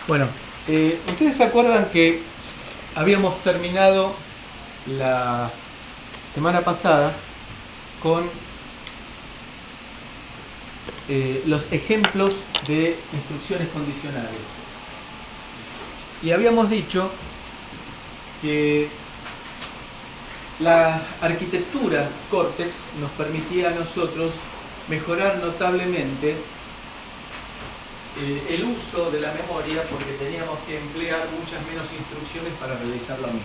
Bueno, ustedes se acuerdan que habíamos terminado la semana pasada con los ejemplos de instrucciones condicionales. Y habíamos dicho que la arquitectura Cortex nos permitía a nosotros mejorar notablemente el uso de la memoria, porque teníamos que emplear muchas menos instrucciones para realizar lo mismo.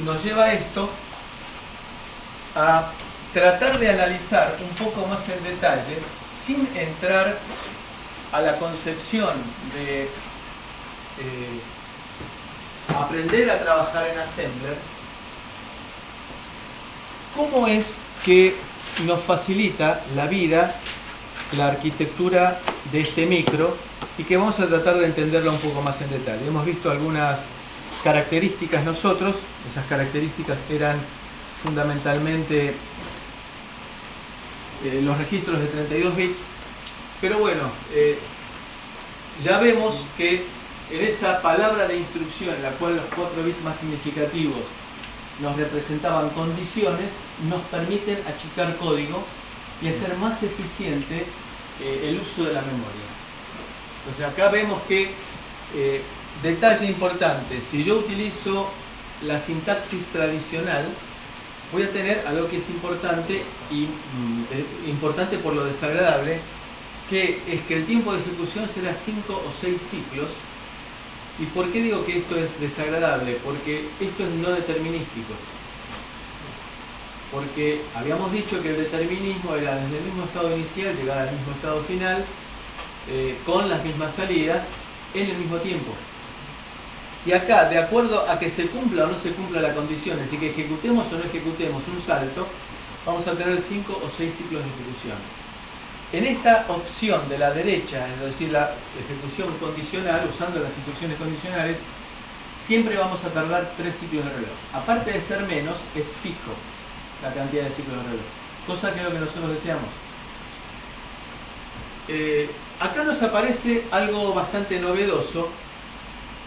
Nos lleva esto a tratar de analizar un poco más en detalle, sin entrar a la concepción de aprender a trabajar en Assembler, cómo es que nos facilita la vida la arquitectura de este micro, y que vamos a tratar de entenderla un poco más en detalle. Hemos visto algunas características nosotros. Esas características eran fundamentalmente los registros de 32 bits, pero bueno, ya vemos que en esa palabra de instrucción en la cual los 4 bits más significativos nos representaban condiciones, nos permiten achicar código y hacer más eficiente el uso de la memoria. Entonces acá vemos que, detalle importante, si yo utilizo la sintaxis tradicional, voy a tener algo que es importante, y importante por lo desagradable, que es que el tiempo de ejecución será 5 o 6 ciclos. ¿Y por qué digo que esto es desagradable? Porque esto es no determinístico. Porque habíamos dicho que el determinismo era desde el mismo estado inicial llegar al mismo estado final, con las mismas salidas en el mismo tiempo. Y acá, de acuerdo a que se cumpla o no se cumpla la condición, es decir, que ejecutemos o no ejecutemos un salto, vamos a tener 5 o 6 ciclos de ejecución. En esta opción de la derecha, es decir, la ejecución condicional, usando las instrucciones condicionales, siempre vamos a tardar 3 ciclos de reloj. Aparte de ser menos, es fijo la cantidad de ciclos de reloj, cosa que es lo que nosotros deseamos. Acá nos aparece algo bastante novedoso.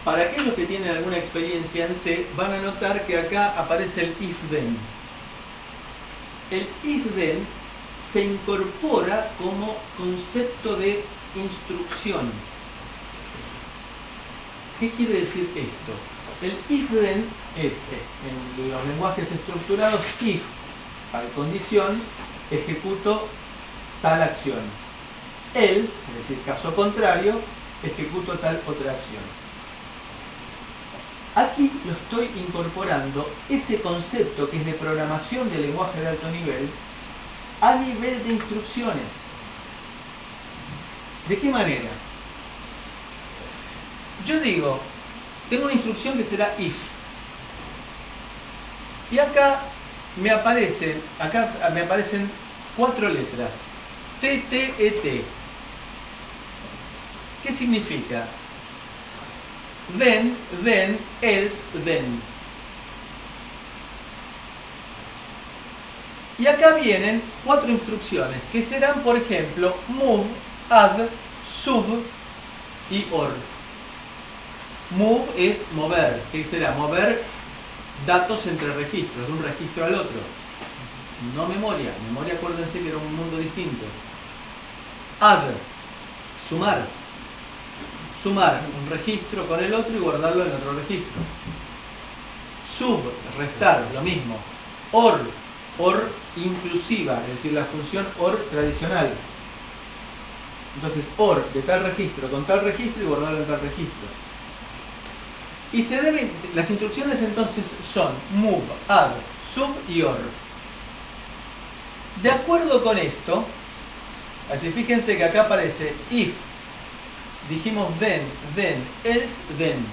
Para aquellos que tienen alguna experiencia en C, van a notar que acá aparece el if-then. El if-then se incorpora como concepto de instrucción. ¿Qué quiere decir esto? El if-then es, en los lenguajes estructurados, if, tal condición, ejecuto tal acción. Else, es decir, caso contrario, ejecuto tal otra acción. Aquí lo estoy incorporando, ese concepto que es de programación de lenguaje de alto nivel, a nivel de instrucciones. ¿De qué manera? Yo digo, tengo una instrucción que será if. Y acá me aparecen 4 letras. T, T, E, T. ¿Qué significa? Then, else, then. Y acá vienen 4 instrucciones, que serán, por ejemplo, move, add, sub y or. Move es mover. ¿Qué será? Mover datos entre registros, de un registro al otro. No memoria. Memoria, acuérdense que era un mundo distinto. Add, sumar. Sumar un registro con el otro y guardarlo en otro registro. Sub, restar, lo mismo. Or inclusiva, es decir, la función or tradicional. Entonces, or de tal registro con tal registro y guardarlo en tal registro. Y las instrucciones entonces son move, add, sub y or. De acuerdo con esto, así fíjense que acá aparece if, dijimos then, else, then.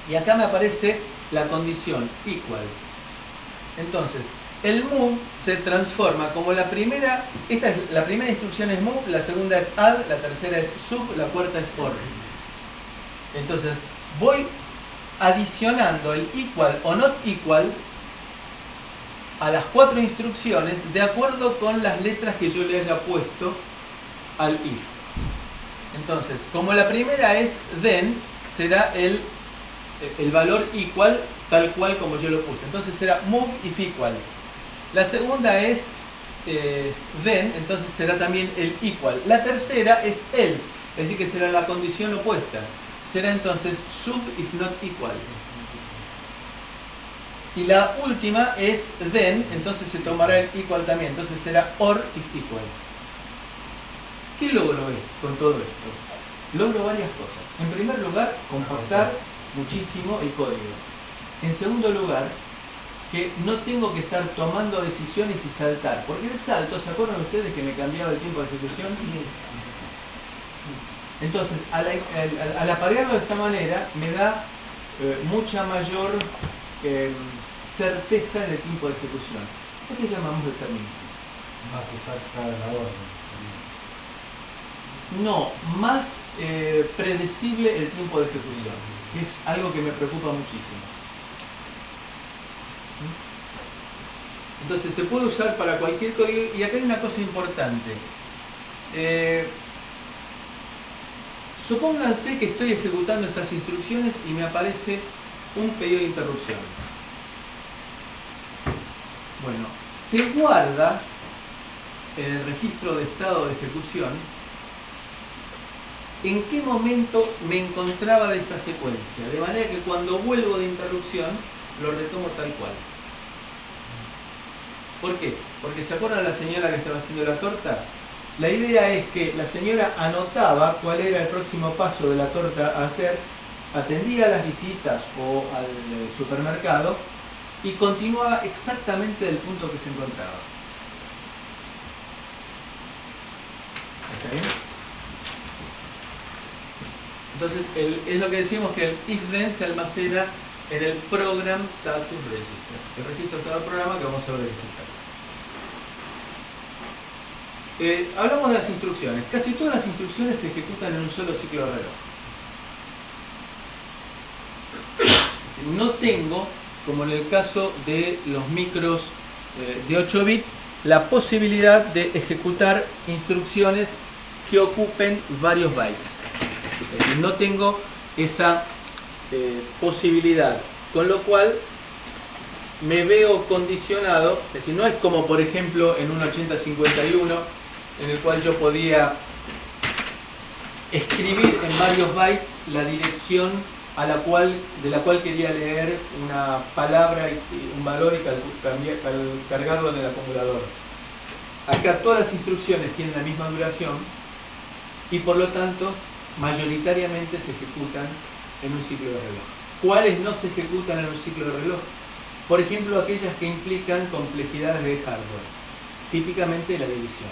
Y acá me aparece la condición equal. Entonces, el move se transforma como la primera instrucción es move, la segunda es add, la tercera es sub, la cuarta es or. Entonces, voy adicionando el equal o not equal a las 4 instrucciones de acuerdo con las letras que yo le haya puesto al if. Entonces, como la primera es then, será el valor equal tal cual como yo lo puse. Entonces será move if equal. La segunda es then, entonces será también el equal. La tercera es else, es decir que será la condición opuesta. Será entonces sub if not equal. Y la última es then, entonces se tomará el equal también, entonces será or if equal. ¿Qué logro con todo esto? Logro varias cosas. En primer lugar, compactar muchísimo el código. En segundo lugar, que no tengo que estar tomando decisiones y saltar. Porque el salto, ¿se acuerdan ustedes que me cambiaba el tiempo de ejecución? Entonces, al aparearlo de esta manera, me da mucha mayor certeza en el tiempo de ejecución. ¿Por qué llamamos determinismo? Más exacta la orden. No, más predecible el tiempo de ejecución, que es algo que me preocupa muchísimo. Entonces se puede usar para cualquier código, y acá hay una cosa importante. Supónganse que estoy ejecutando estas instrucciones y me aparece un pedido de interrupción. Bueno, se guarda en el registro de estado de ejecución en qué momento me encontraba de esta secuencia, de manera que cuando vuelvo de interrupción lo retomo tal cual. ¿Por qué? Porque ¿se acuerdan la señora que estaba haciendo la torta? La idea es que la señora anotaba cuál era el próximo paso de la torta a hacer, atendía a las visitas o al supermercado y continuaba exactamente del punto que se encontraba. ¿Está bien? Entonces, es lo que decimos que el if-then se almacena en el Program Status Register, el registro de estado del programa que vamos a ver de qué se trata. Hablamos de las instrucciones. Casi todas las instrucciones se ejecutan en un solo ciclo de reloj. Es decir, no tengo, como en el caso de los micros de 8 bits, la posibilidad de ejecutar instrucciones que ocupen varios bytes. Es decir, no tengo esa posibilidad, con lo cual me veo condicionado. Es decir, no es como por ejemplo en un 8051 en el cual yo podía escribir en varios bytes la dirección de la cual quería leer una palabra y un valor y cargarlo en el acumulador. Acá todas las instrucciones tienen la misma duración y por lo tanto mayoritariamente se ejecutan en un ciclo de reloj. ¿Cuáles no se ejecutan en un ciclo de reloj? Por ejemplo, aquellas que implican complejidades de hardware, típicamente la división.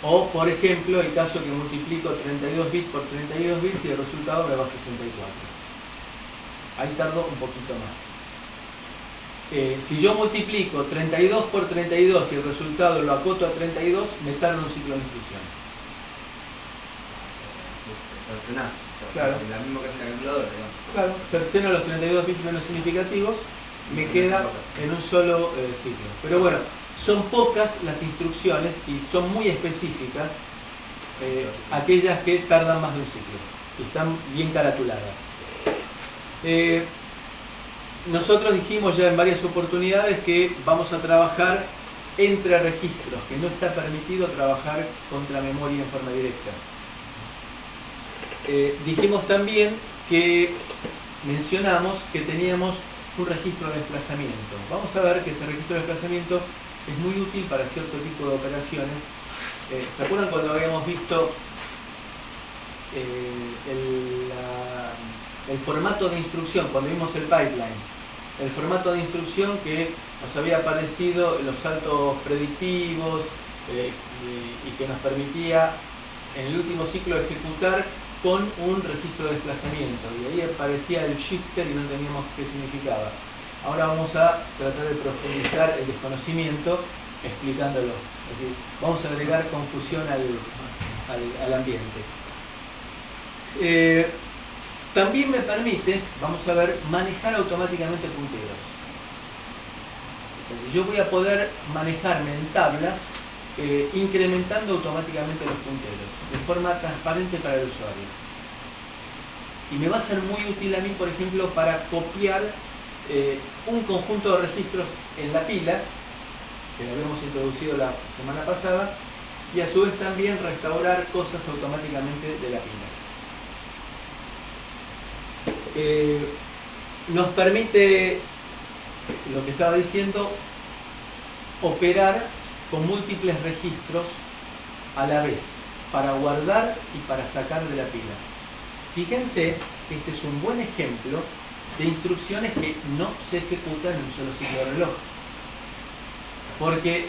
O, por ejemplo, el caso que multiplico 32 bits por 32 bits y el resultado me va a 64. Ahí tardo un poquito más. Si yo multiplico 32 por 32 y el resultado lo acoto a 32, me tarda un ciclo de instrucción. Claro. La misma que hace la calculadora, digamos. Claro, cerceno los 32 bits menos significativos, me queda en un solo ciclo. Pero bueno, son pocas las instrucciones y son muy específicas aquellas que tardan más de un ciclo y están bien caratuladas. Nosotros dijimos ya en varias oportunidades que vamos a trabajar entre registros, que no está permitido trabajar contra memoria en forma directa. Dijimos también que mencionamos que teníamos un registro de desplazamiento. Vamos a ver que ese registro de desplazamiento es muy útil para cierto tipo de operaciones. ¿Se acuerdan cuando habíamos visto el formato de instrucción, cuando vimos el pipeline? El formato de instrucción que nos había aparecido los saltos predictivos y que nos permitía en el último ciclo ejecutar con un registro de desplazamiento, y ahí aparecía el shifter y no entendíamos qué significaba. Ahora vamos a tratar de profundizar el desconocimiento explicándolo. Es decir, vamos a agregar confusión al ambiente. También me permite, vamos a ver, manejar automáticamente punteros. Yo voy a poder manejarme en tablas incrementando automáticamente los punteros de forma transparente para el usuario. Y me va a ser muy útil a mí, por ejemplo, para copiar un conjunto de registros en la pila, que lo habíamos introducido la semana pasada, y a su vez también restaurar cosas automáticamente de la pila. Nos permite, lo que estaba diciendo, operar con múltiples registros a la vez, para guardar y para sacar de la pila. Fíjense que este es un buen ejemplo de instrucciones que no se ejecutan en un solo ciclo de reloj. Porque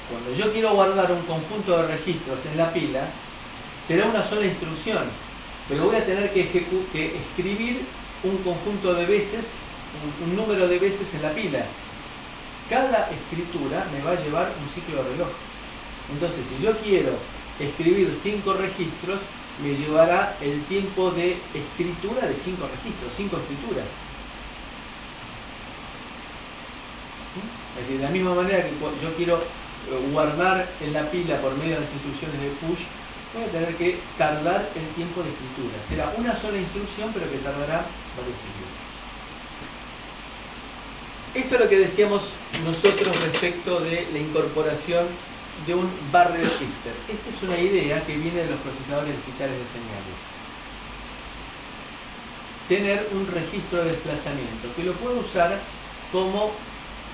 cuando yo quiero guardar un conjunto de registros en la pila, será una sola instrucción, pero voy a tener que escribir un conjunto de veces, un número de veces en la pila. Cada escritura me va a llevar un ciclo de reloj. Entonces, si yo quiero escribir 5 registros, me llevará el tiempo de escritura de 5 registros, 5 escrituras. Es decir, de la misma manera que yo quiero guardar en la pila por medio de las instrucciones de push, voy a tener que tardar el tiempo de escritura. Será una sola instrucción, pero que tardará varios ciclos. Esto es lo que decíamos nosotros respecto de la incorporación de un barrel shifter. Esta es una idea que viene de los procesadores digitales de señales. Tener un registro de desplazamiento, que lo puedo usar como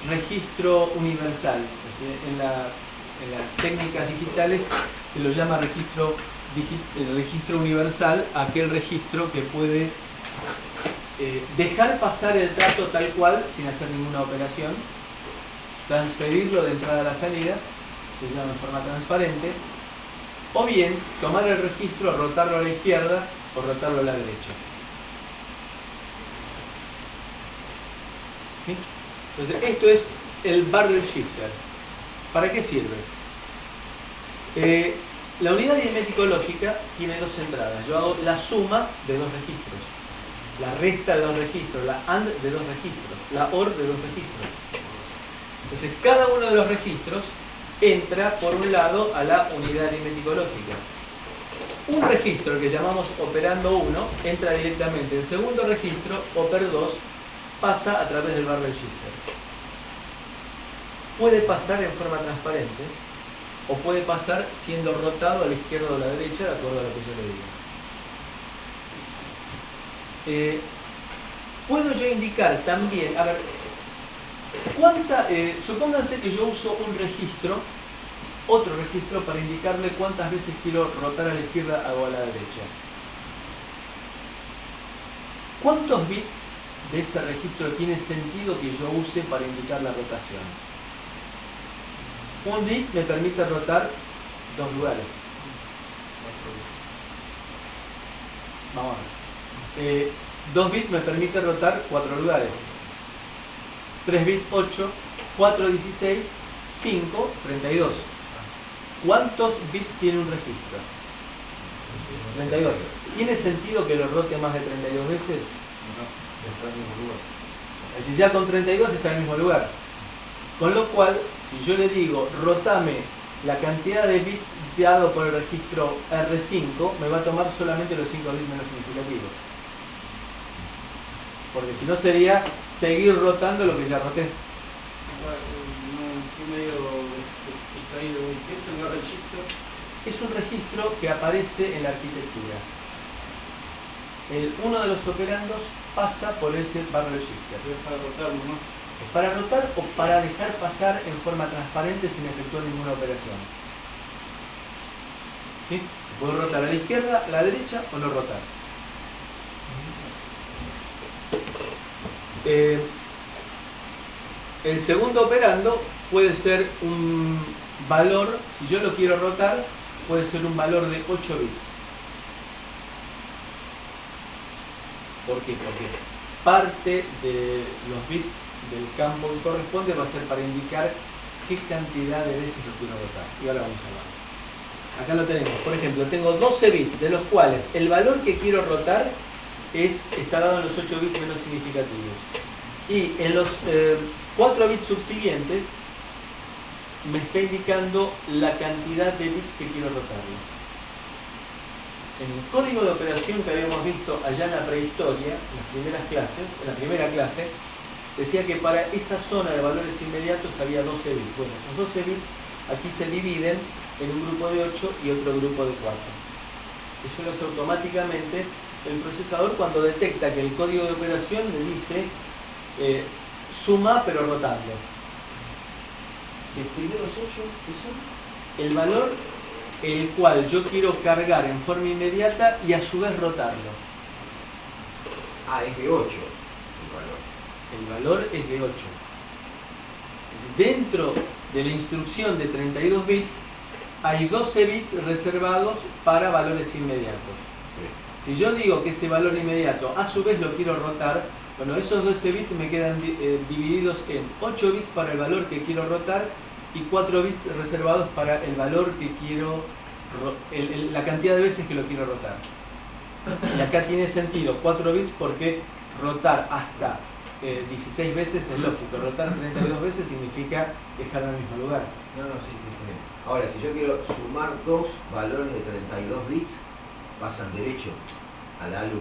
registro universal. Es decir, en las técnicas digitales se lo llama registro universal, aquel registro que puede dejar pasar el dato tal cual, sin hacer ninguna operación, transferirlo de entrada a la salida, se llama en forma transparente, o bien tomar el registro, rotarlo a la izquierda o rotarlo a la derecha. ¿Sí? Entonces, esto es el barrel shifter. ¿Para qué sirve? La unidad aritmético lógica tiene 2 entradas. Yo hago la suma de 2 registros, la resta de 2 registros, la AND de 2 registros, la OR de 2 registros. Entonces, cada uno de los registros entra por un lado a la unidad aritmético-lógica. Un registro que llamamos operando 1 entra directamente. El segundo registro, oper 2, pasa a través del barrel shifter. Puede pasar en forma transparente o puede pasar siendo rotado a la izquierda o a la derecha, de acuerdo a lo que yo le diga. Puedo yo indicar también, a ver, supónganse que yo uso un registro, otro registro, para indicarle cuántas veces quiero rotar a la izquierda o a la derecha. ¿Cuántos bits de ese registro tiene sentido que yo use para indicar la rotación? Un bit me permite rotar 2 lugares. Vamos a ver. 2 bits me permite rotar 4 lugares. 3 bits 8, 4 16, 5 32. ¿Cuántos bits tiene un registro? 32. ¿Tiene sentido que lo rote más de 32 veces? No, está en el mismo lugar. Es decir, ya con 32 está en el mismo lugar. Con lo cual, si yo le digo, rotame la cantidad de bits dado por el registro R5, me va a tomar solamente los 5 bits menos significativos. Porque si no sería seguir rotando lo que ya roté. Estoy medio distraído. ¿Qué es el barrel shifter? Es un registro que aparece en la arquitectura. Uno de los operandos pasa por ese barrel shifter. Es para rotarlo, ¿no? ¿Es para rotar o para dejar pasar en forma transparente sin efectuar ninguna operación? ¿Sí? Puedo rotar a la izquierda, a la derecha o no rotar. El segundo operando puede ser un valor, si yo lo quiero rotar, puede ser un valor de 8 bits. ¿Por qué? Porque parte de los bits del campo que corresponde va a ser para indicar qué cantidad de veces lo quiero rotar. Y ahora vamos a ver. Acá lo tenemos. Por ejemplo, tengo 12 bits, de los cuales el valor que quiero rotar está dado en los 8 bits menos significativos. Y en los 4 bits subsiguientes me está indicando la cantidad de bits que quiero rotarlo. En el código de operación que habíamos visto allá en la prehistoria, en las primeras clases, en la primera clase, decía que para esa zona de valores inmediatos había 12 bits. Bueno, esos 12 bits aquí se dividen en un grupo de 8 y otro grupo de 4. Eso lo hace automáticamente el procesador cuando detecta que el código de operación le dice suma pero rotando. Si los primeros 8 son el valor el cual yo quiero cargar en forma inmediata y a su vez rotarlo. Ah, es de 8 el valor. El valor es de 8. Dentro de la instrucción de 32 bits hay 12 bits reservados para valores inmediatos. Sí. Si yo digo que ese valor inmediato a su vez lo quiero rotar, bueno, esos 12 bits me quedan divididos en 8 bits para el valor que quiero rotar y 4 bits reservados para el valor que quiero, la cantidad de veces que lo quiero rotar. Y acá tiene sentido 4 bits porque rotar hasta 16 veces es lógico. Rotar 32 veces significa dejarlo en el mismo lugar. No, sí. Ahora, si yo quiero sumar dos valores de 32 bits, pasan derecho a la ALU.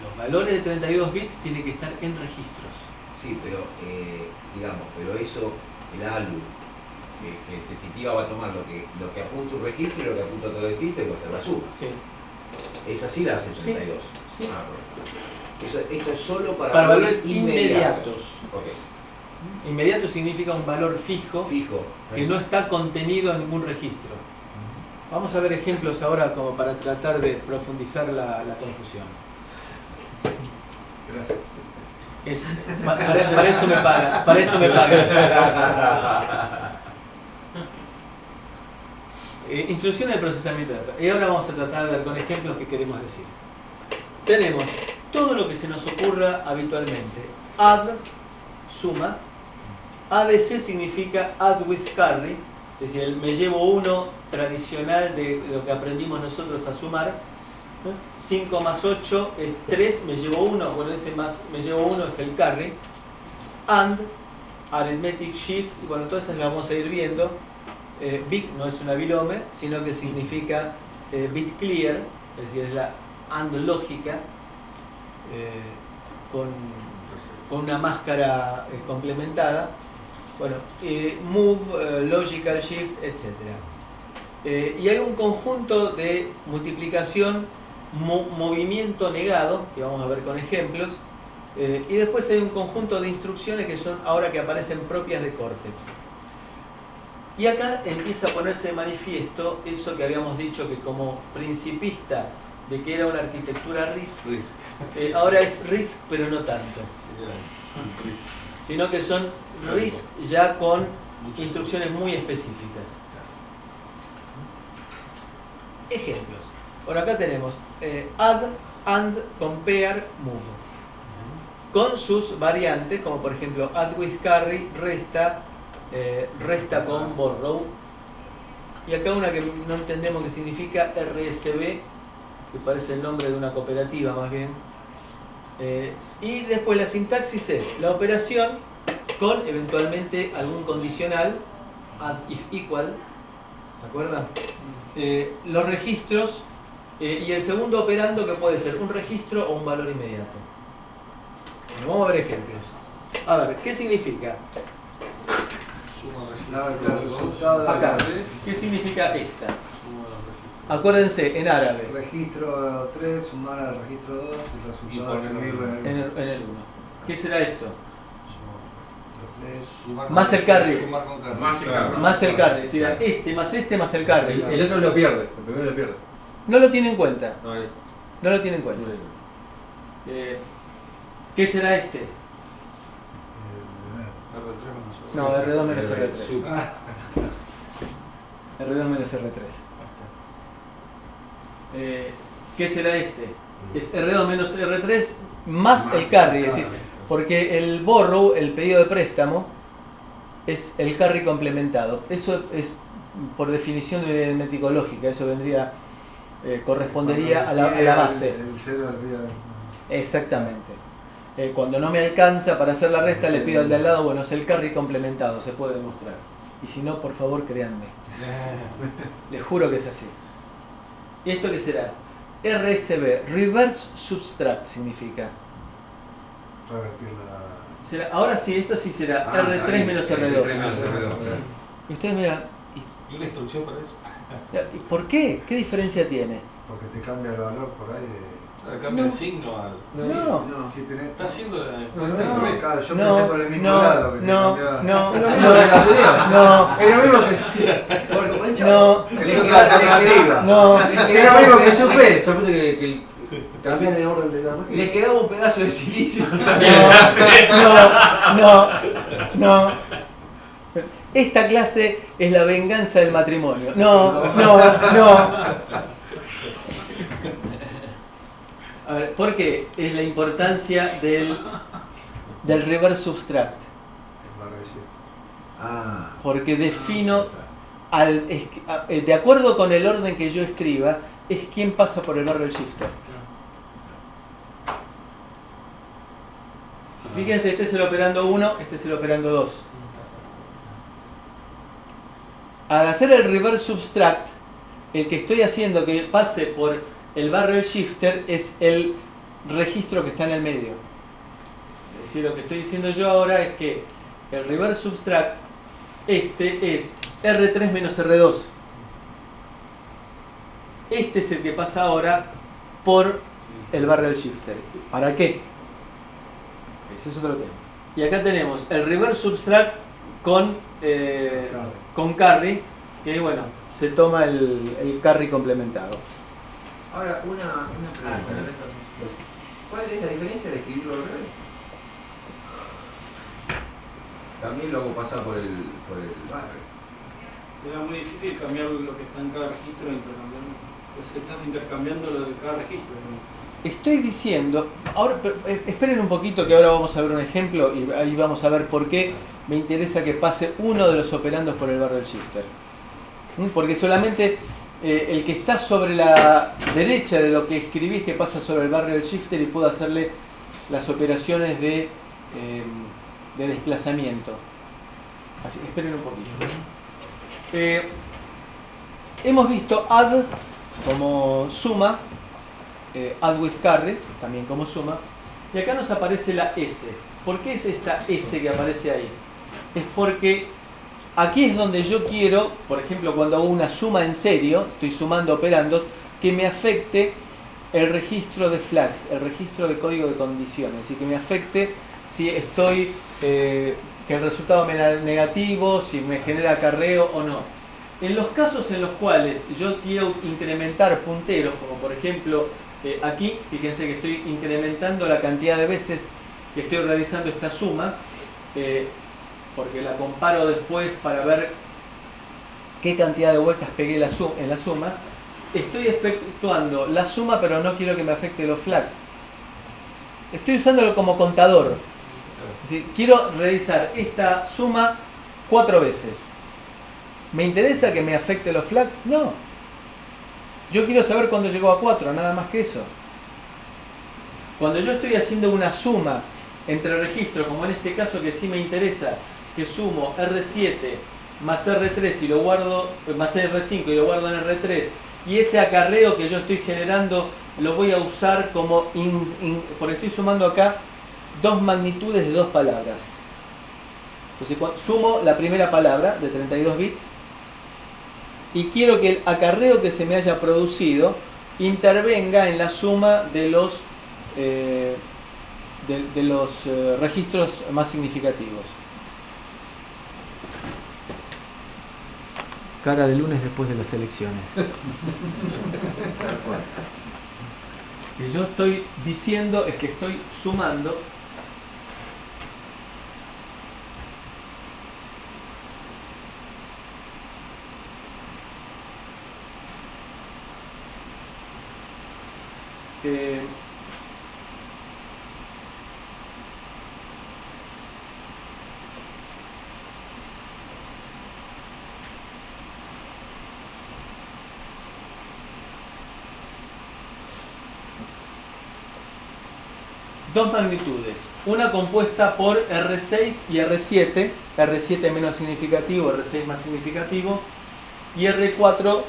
Los valores de 32 bits tienen que estar en registros. Sí, pero pero eso, el ALU, que en definitiva va a tomar lo que apunta un registro y lo que apunta otro registro y va a hacer la suma. Sí. Es así la hace 32. Sí. Ah, perfecto. Esto es solo para valores inmediatos. Okay. Inmediato significa un valor fijo que no está contenido en ningún registro. Vamos a ver ejemplos ahora como para tratar de profundizar la confusión. Gracias. Para eso me paga. Para eso me paga. Instrucciones de procesamiento de datos. Y ahora vamos a tratar de ver con ejemplos que queremos decir. Tenemos todo lo que se nos ocurra habitualmente. Add, suma. ADC significa add with carry, es decir, el me llevo uno tradicional de lo que aprendimos nosotros a sumar. 5 más 8 es 3, me llevo 1, bueno, ese más me llevo 1 es el carry. AND, arithmetic shift, y bueno, todas esas las vamos a ir viendo. Big no es una bilome, sino que significa bit clear, es decir, es la AND lógica con una máscara complementada. Bueno, move, logical shift, etc. Y hay un conjunto de multiplicación, movimiento negado, que vamos a ver con ejemplos, y después hay un conjunto de instrucciones que son ahora que aparecen propias de Cortex. Y acá empieza a ponerse de manifiesto eso que habíamos dicho que como principista de que era una arquitectura RISC, ahora es RISC pero no tanto, sino que son RISC ya con instrucciones muy específicas. Ejemplos. Bueno, acá tenemos add, and, compare, move. Con sus variantes, como por ejemplo add with carry, resta, resta con borrow. Y acá una que no entendemos qué significa, RSB, que parece el nombre de una cooperativa más bien. Y después la sintaxis es la operación con eventualmente algún condicional, add if equal, ¿se acuerdan? Los registros y el segundo operando que puede ser un registro o un valor inmediato. Bueno, vamos a ver ejemplos. A ver, ¿qué significa? Acá, ¿qué significa esta? Acuérdense, en árabe. Registro 3, sumar al registro 2 y resultado escribirlo en En el 1. ¿Qué será esto? Más el carry. Sumar con carry. Más el carry. Es decir, este más el carry. El otro lo pierde, el primero lo pierde. No lo tiene en cuenta. No, No lo tiene en cuenta. ¿Qué será este? No, R2 menos R3. R2 menos R3. ¿Qué será este? Es R2 menos R3 más el carry, es decir, porque el borrow, el pedido de préstamo, es el carry complementado. Eso es por definición de aritmética lógica, eso vendría, correspondería a la base. El cero al día. Exactamente. Cuando no me alcanza para hacer la resta, le pido al de al lado, bueno, es el carry complementado, se puede demostrar. Y si no, por favor, créanme. Les juro que es así. ¿Y esto qué será? RSB, Reverse Subtract significa. Revertir la... Será, ahora sí, esto sí será Ah, R3 está bien, menos R3 R2. menos R2. Y ustedes miran, ¿Y una instrucción para eso? ¿y por qué? ¿Qué diferencia tiene? Porque te cambia el valor por ahí de... Cambia No. el signo al. No. Si tenés... Está haciendo la No, Claro, yo No, pensé por el mismo no, lado que te no, cambiaba. no, Es lo mismo que la teoría. no, Es lo mismo que. no, Es otra alternativa. no. Es lo mismo que supe, solamente que cambian el orden de la máquina. Le quedaba un pedazo de silicio. No. Esta clase es la venganza del matrimonio. No. A ver, ¿por qué? Es la importancia del reverse subtract. Ah. Porque defino, de acuerdo con el orden que yo escriba, es quién pasa por el barrel shifter. Fíjense, este es el operando 1, este es el operando 2. Al hacer el reverse subtract, el que estoy haciendo que pase por el barrel shifter es el registro que está en el medio. Es decir, lo que estoy diciendo yo ahora es que el reverse subtract, este es R3 menos R2. Este es el que pasa ahora por el barrel shifter. ¿Para qué? Ese es otro tema. Y acá tenemos el reverse subtract con carry, que bueno, se toma el carry complementado. Ahora, una pregunta. ¿Cuál es la diferencia de escribirlo al revés? También lo hago pasar por el barrio. Será muy difícil cambiar lo que está en cada registro e intercambiarlo. Pues estás intercambiando lo de cada registro. Estoy diciendo, ahora esperen un poquito que ahora vamos a ver un ejemplo y ahí vamos a ver por qué me interesa que pase uno de los operandos por el barrel shifter. Porque solamente el que está sobre la derecha de lo que escribís que pasa sobre el barrel shifter y puedo hacerle las operaciones de desplazamiento. Así que esperen un poquito. Hemos visto add como suma, add with carry también como suma, y acá nos aparece la S. ¿Por qué es esta S que aparece ahí? Es porque aquí es donde yo quiero, por ejemplo, cuando hago una suma en serio, estoy sumando operandos, que me afecte el registro de flags, el registro de código de condiciones, y que me afecte si estoy, que el resultado me da negativo, si me genera acarreo o no. En los casos en los cuales yo quiero incrementar punteros, como por ejemplo aquí, fíjense que estoy incrementando la cantidad de veces que estoy realizando esta suma, porque la comparo después para ver qué cantidad de vueltas pegué en la suma. Estoy efectuando la suma, pero no quiero que me afecte los flags. Estoy usándolo como contador. Es decir, quiero realizar esta suma 4 veces. ¿Me interesa que me afecte los flags? No. Yo quiero saber cuándo llegó a 4, nada más que eso. Cuando yo estoy haciendo una suma entre registros, como en este caso que sí me interesa, que sumo R7 más R3 y lo guardo, más R5 y lo guardo en R3, y ese acarreo que yo estoy generando lo voy a usar como porque estoy sumando acá dos magnitudes de dos palabras. Entonces sumo la primera palabra de 32 bits y quiero que el acarreo que se me haya producido intervenga en la suma de los registros más significativos. Cara de lunes después de las elecciones. Lo que yo estoy diciendo es que estoy sumando dos magnitudes, una compuesta por R6 y R7, R7 menos significativo, R6 más significativo, y R4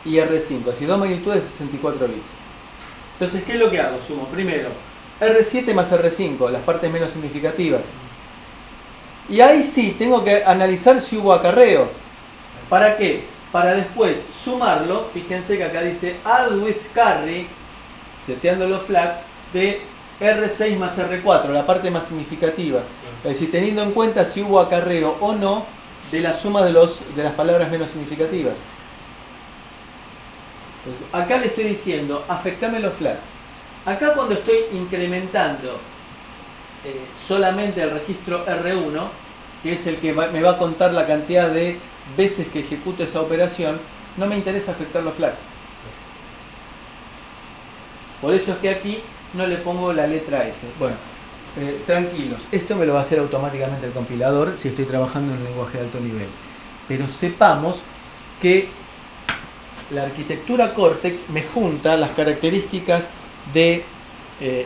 y R5, así dos magnitudes de 64 bits. Entonces, ¿qué es lo que hago? Sumo primero R7 más R5, las partes menos significativas. Y ahí sí, tengo que analizar si hubo acarreo. ¿Para qué? Para después sumarlo, fíjense que acá dice add with carry, seteando los flags, de R6 más R4, la parte más significativa. Es decir, teniendo en cuenta si hubo acarreo o no de la suma de las palabras menos significativas. Entonces, acá le estoy diciendo, afectame los flags. Acá cuando estoy incrementando solamente el registro R1, que es el que me va a contar la cantidad de veces que ejecuto esa operación, no me interesa afectar los flags. Por eso es que aquí no le pongo la letra S. Bueno, tranquilos, esto me lo va a hacer automáticamente el compilador si estoy trabajando en un lenguaje de alto nivel. Pero sepamos que la arquitectura Cortex me junta las características de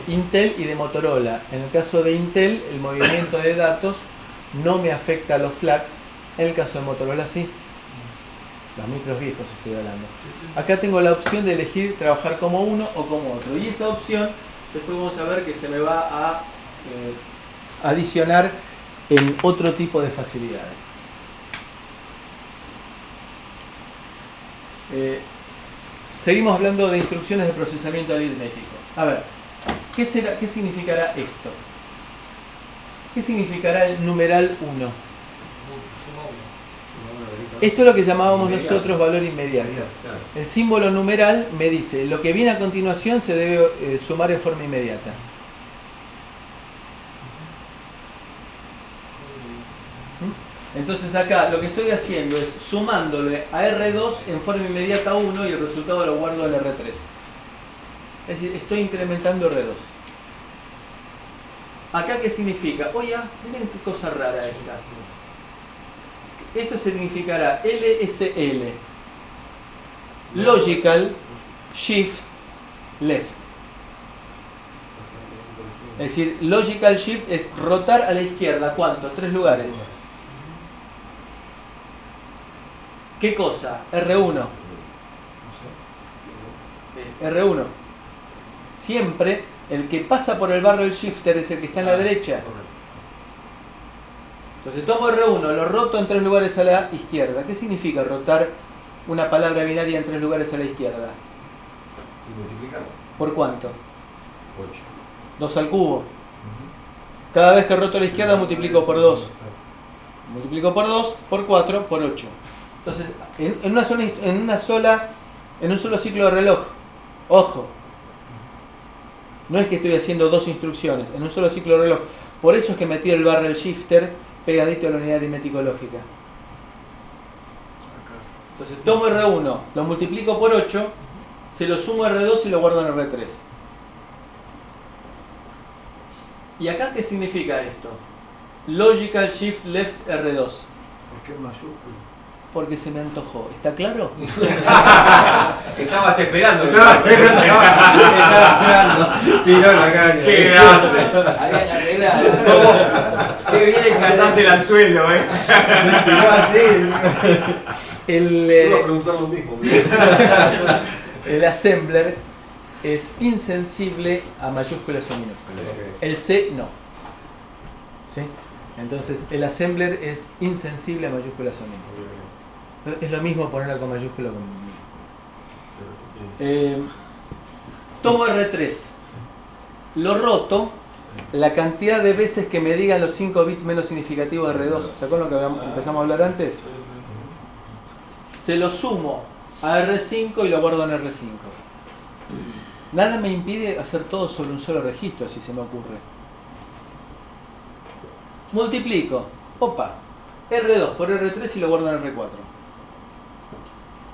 Intel y de Motorola. En el caso de Intel, el movimiento de datos no me afecta a los flags. En el caso de Motorola sí. Los micros viejos estoy hablando. Acá tengo la opción de elegir trabajar como uno o como otro. Y esa opción, después vamos a ver que se me va a adicionar en otro tipo de facilidades. Seguimos hablando de instrucciones de procesamiento aritmético. A ver, ¿qué significará esto? ¿Qué significará el numeral 1? Esto es lo que llamábamos nosotros valor inmediato. El símbolo numeral me dice, lo que viene a continuación se debe sumar en forma inmediata. Entonces acá lo que estoy haciendo es sumándole a R2 en forma inmediata 1 y el resultado lo guardo en R3. Es decir, estoy incrementando R2. ¿Acá qué significa? Oye, miren qué cosa rara esta. Esto significará LSL, Logical Shift Left. Es decir, Logical Shift es rotar a la izquierda. ¿Cuánto? 3 lugares. ¿Qué cosa? R1. R1. Siempre el que pasa por el barrel shifter es el que está en la derecha. Entonces tomo R1, lo roto en 3 lugares a la izquierda. ¿Qué significa rotar una palabra binaria en 3 lugares a la izquierda? ¿Y multiplicar? ¿Por cuánto? 8. 2 al cubo. Cada vez que roto a la izquierda multiplico por 2. Multiplico por 2, por 4, por 8. Entonces, en un solo ciclo de reloj, ojo, no es que estoy haciendo 2 instrucciones, en un solo ciclo de reloj. Por eso es que metí el barrel shifter pegadito a la unidad aritmético lógica. Entonces tomo R1, lo multiplico por 8, se lo sumo a R2 y lo guardo en R3. ¿Y acá qué significa esto? Logical Shift Left R2. ¿Por qué en mayúscula? Porque se me antojó. ¿Está claro? Estabas esperando. Estaba esperando. Tiró la caña. ¡Qué grande! Habían arreglado. ¡Qué bien el cantante del anzuelo, Tiró así. Iba a preguntar lo mismo. El assembler es insensible a mayúsculas o minúsculas. El C no. ¿Sí? Entonces el assembler es insensible a mayúsculas o minúsculas. Es lo mismo ponerla con mayúscula o con minúscula. Tomo R3. Lo roto. La cantidad de veces que me digan los 5 bits menos significativos de R2. ¿Se acuerdan lo que empezamos a hablar antes? Se lo sumo a R5 y lo guardo en R5. Nada me impide hacer todo sobre un solo registro, si se me ocurre. Multiplico, opa, R2 por R3 y lo guardo en R4.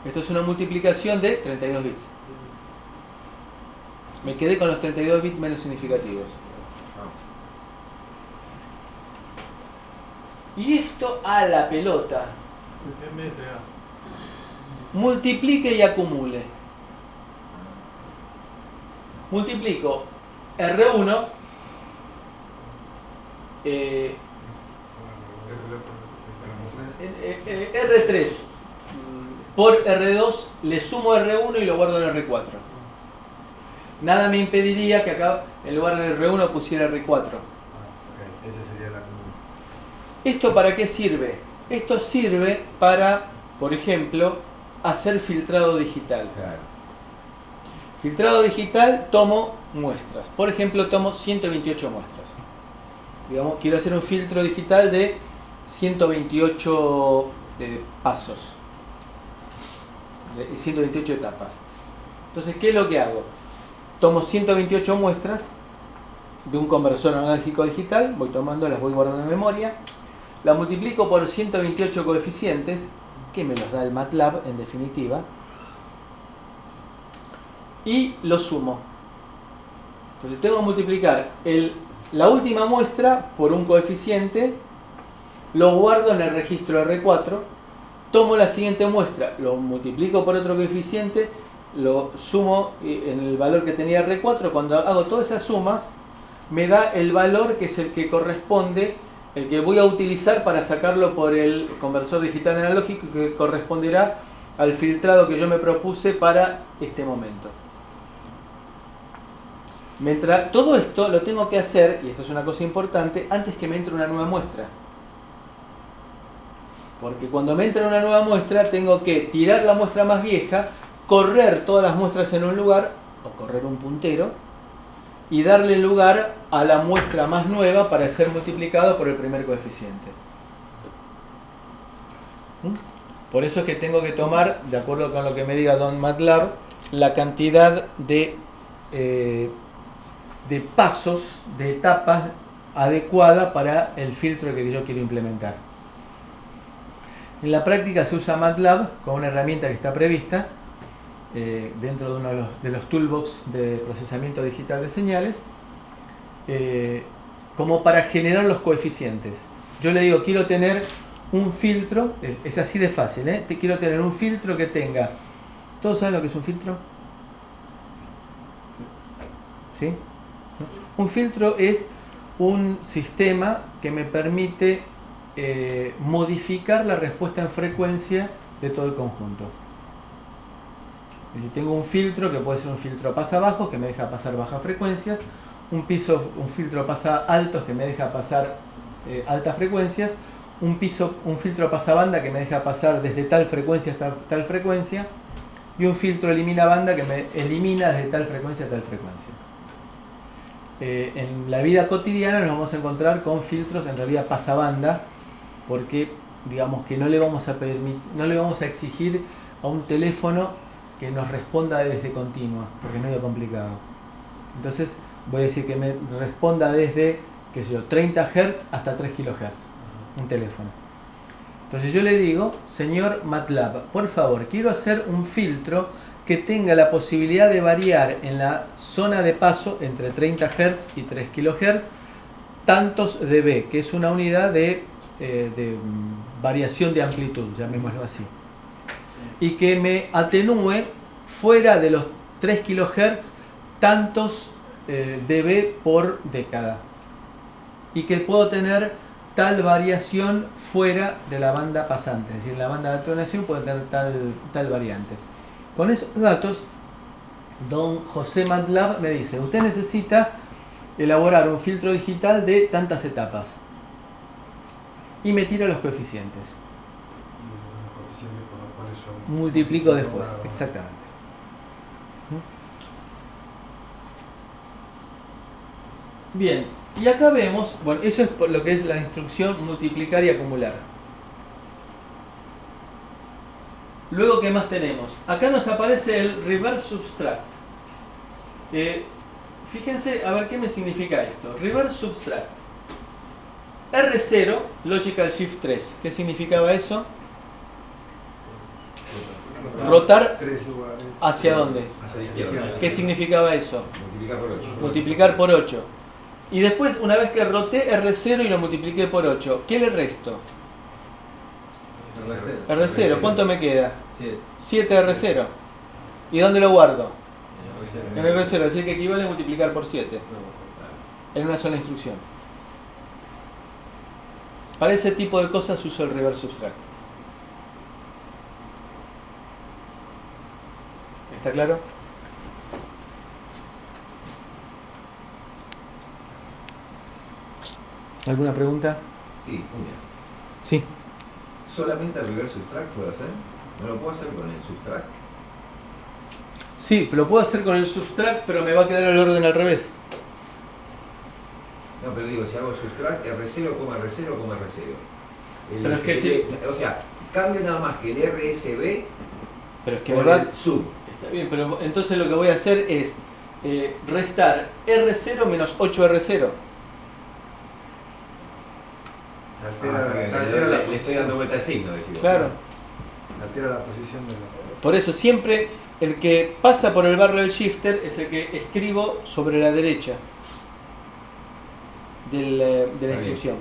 Esto es una multiplicación de 32 bits. Me quedé con los 32 bits menos significativos. Y esto a la pelota. Multiplique y acumule. Multiplico R1 R3 por R2 le sumo R1 y lo guardo en R4. Nada me impediría que acá en lugar de R1 pusiera R4. Ese sería la común. ¿Esto para qué sirve? Esto sirve para, por ejemplo, hacer filtrado digital. Claro. Filtrado digital, tomo muestras. Por ejemplo, tomo 128 muestras. Digamos, quiero hacer un filtro digital de 128 pasos. De 128 etapas. Entonces, ¿qué es lo que hago? Tomo 128 muestras de un conversor analógico digital, voy tomando, las voy guardando en memoria, la multiplico por 128 coeficientes, que me los da el MATLAB en definitiva, y lo sumo. Entonces tengo que multiplicar la última muestra por un coeficiente, lo guardo en el registro R4, tomo la siguiente muestra, lo multiplico por otro coeficiente, lo sumo en el valor que tenía R4, cuando hago todas esas sumas, me da el valor que es el que corresponde, el que voy a utilizar para sacarlo por el conversor digital analógico, que corresponderá al filtrado que yo me propuse para este momento. Mientras todo esto lo tengo que hacer, y esto es una cosa importante, antes que me entre una nueva muestra. Porque cuando me entra una nueva muestra, tengo que tirar la muestra más vieja, correr todas las muestras en un lugar, o correr un puntero, y darle lugar a la muestra más nueva para ser multiplicado por el primer coeficiente. Por eso es que tengo que tomar, de acuerdo con lo que me diga Don MATLAB, la cantidad de pasos, de etapas adecuada para el filtro que yo quiero implementar. En la práctica se usa MATLAB como una herramienta que está prevista dentro de uno de los toolbox de procesamiento digital de señales, como para generar los coeficientes. Yo le digo, quiero tener un filtro, es así de fácil, quiero tener un filtro que tenga, ¿todos saben lo que es un filtro? ¿Sí? Un filtro es un sistema que me permite modificar la respuesta en frecuencia de todo el conjunto. Es decir, tengo un filtro que puede ser un filtro pasabajos que me deja pasar bajas frecuencias, un filtro pasa altos que me deja pasar altas frecuencias, un filtro pasabanda que me deja pasar desde tal frecuencia hasta tal frecuencia, y un filtro elimina banda que me elimina desde tal frecuencia a tal frecuencia. En la vida cotidiana nos vamos a encontrar con filtros en realidad pasabanda, porque digamos que no le vamos a exigir a un teléfono que nos responda desde continua, porque es medio complicado. Entonces voy a decir que me responda desde, qué sé yo, 30 Hz hasta 3 kHz, un teléfono. Entonces yo le digo, señor MATLAB, por favor, quiero hacer un filtro que tenga la posibilidad de variar en la zona de paso entre 30 Hz y 3 kHz tantos dB, que es una unidad de variación de amplitud, llamémoslo así, y que me atenúe fuera de los 3 kHz tantos dB por década, y que puedo tener tal variación fuera de la banda pasante, es decir, la banda de atenuación puede tener tal variante. Con esos datos, don José MATLAB me dice, usted necesita elaborar un filtro digital de tantas etapas, y me tira los coeficientes. Y esos son los coeficientes por los cuales yo Multiplico después, exactamente. Bien, y acá vemos, bueno, eso es por lo que es la instrucción multiplicar y acumular. Luego, ¿qué más tenemos? Acá nos aparece el reverse subtract. Fíjense, a ver qué me significa esto. Reverse subtract. R0, Logical Shift 3. ¿Qué significaba eso? Rotar tres lugares. ¿hacia dónde? Hacia la izquierda. ¿Qué significaba eso? Multiplicar por 8. Multiplicar por 8. Y después, una vez que roté R0 y lo multipliqué por 8, ¿qué le resto? R0, ¿cuánto me queda? 7 R0. ¿Y dónde lo guardo? En R0, así que equivale a multiplicar por 7 en una sola instrucción. Para ese tipo de cosas uso el reverse subtract. ¿Está claro? ¿Alguna pregunta? Sí, una. Sí. ¿Solamente el reverse subtract puedo hacer? ¿No lo puedo hacer con el subtract? Sí, lo puedo hacer con el subtract, pero me va a quedar el orden al revés. No, pero digo, si hago subtract, R0, R0, R0. Pero es que sí. O sea, cambio nada más que el RSB Pero es que por me va... el sub. Está bien, pero entonces lo que voy a hacer es restar R0 menos 8R0. Le estoy dando vuelta al signo, decimos. Claro. Altera la posición de la... Por eso siempre el que pasa por el barrel shifter es el que escribo sobre la derecha de la bien. instrucción.